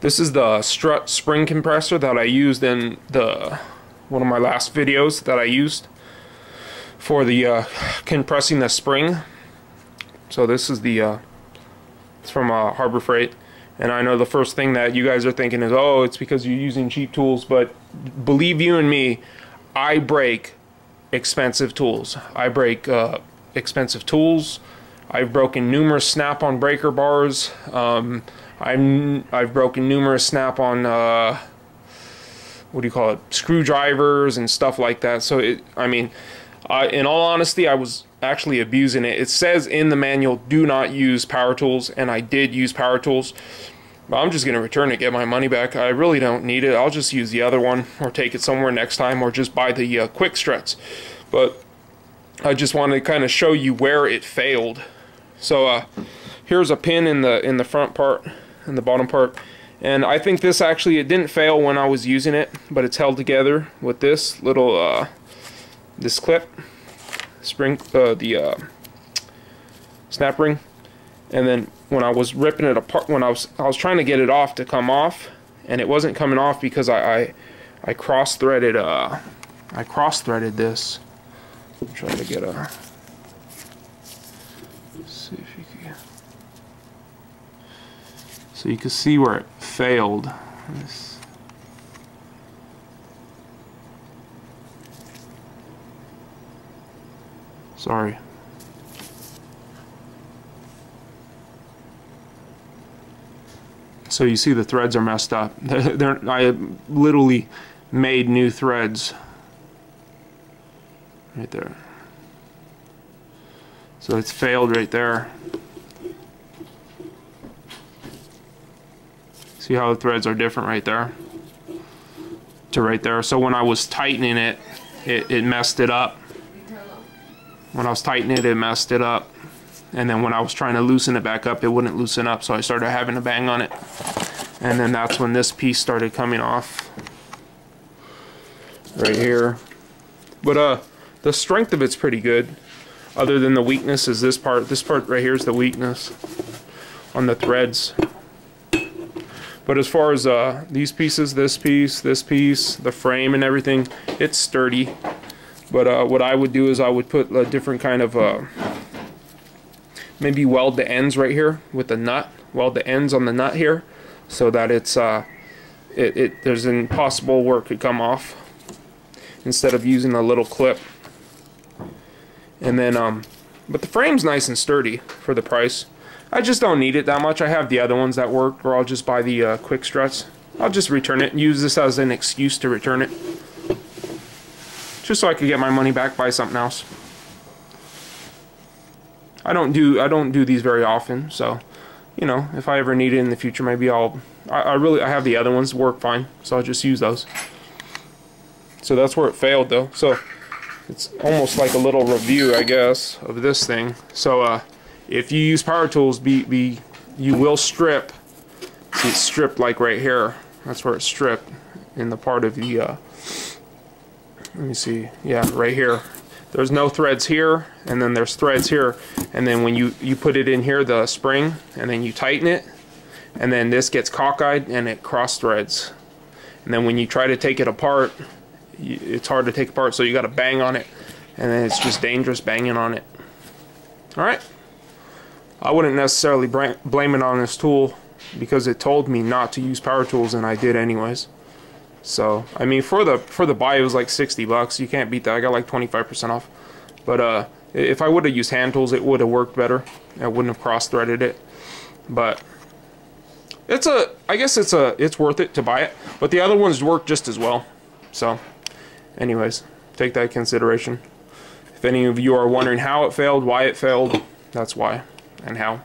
This is the Strut spring compressor that I used in one of my last videos that I used for the compressing the spring. So this is the it's from Harbor Freight, and I know the first thing that you guys are thinking is, oh, it's because you're using cheap tools, but believe you and me, I break expensive tools. I break expensive tools. I've broken numerous snap-on breaker bars. I've broken numerous snap-on what do you call it, screwdrivers and stuff like that. So in all honesty, I was actually abusing it. It says in the manual, do not use power tools, and I did use power tools. But I'm just gonna return it, get my money back. I really don't need it. I'll just use the other one, or take it somewhere next time, or just buy the quick struts. But I just want to kind of show you where it failed. So here's a pin in the front part, in the bottom part, and I think this actually, it didn't fail when I was using it, but it's held together with this little this clip spring, the snap ring. And then when I was ripping it apart, when I was trying to get it off to come off, and it wasn't coming off because I cross-threaded this. I'm trying to get a, see if you can, so you can see where it failed. Sorry. So you see the threads are messed up. I literally made new threads right there. So it's failed right there. See how the threads are different right there to right there. So when I was tightening it, it messed it up. When I was tightening it, it messed it up. And then when I was trying to loosen it back up, it wouldn't loosen up, so I started having to bang on it. And then that's when this piece started coming off right here. But the strength of it's pretty good, other than the weakness is this part. This part right here is the weakness on the threads. But as far as these pieces, this piece, the frame and everything, it's sturdy. But what I would do is I would put a different kind of maybe weld the ends right here with the nut, weld the ends on the nut here, so that it's there's an impossible where it could come off, instead of using a little clip. And then but the frame's nice and sturdy for the price. I just don't need it that much. I have the other ones that work, or I'll just buy the quick struts. I'll just return it and use this as an excuse to return it, just so I could get my money back, buy something else. I don't do these very often, so you know, if I ever need it in the future, maybe I have the other ones work fine, so I'll just use those. So that's where it failed though. So it's almost like a little review, I guess, of this thing. So if you use power tools, you will strip. See, it's stripped like right here. That's where it's stripped in the part of the let me see, yeah, right here. There's no threads here, and then there's threads here, and then when you put it in here, the spring, and then you tighten it, and then this gets cockeyed and it cross threads. And then when you try to take it apart, it's hard to take apart, so you got to bang on it, and then it's just dangerous banging on it. Alright, I wouldn't necessarily blame it on this tool, because it told me not to use power tools, and I did anyways. So I mean, for the buy, it was like 60 bucks. You can't beat that. I got like 25% off. But if I would have used hand tools, it would have worked better. I wouldn't have cross-threaded it. But I guess it's worth it to buy it. But the other ones work just as well. So anyways, take that into consideration. If any of you are wondering how it failed, why it failed, that's why and how.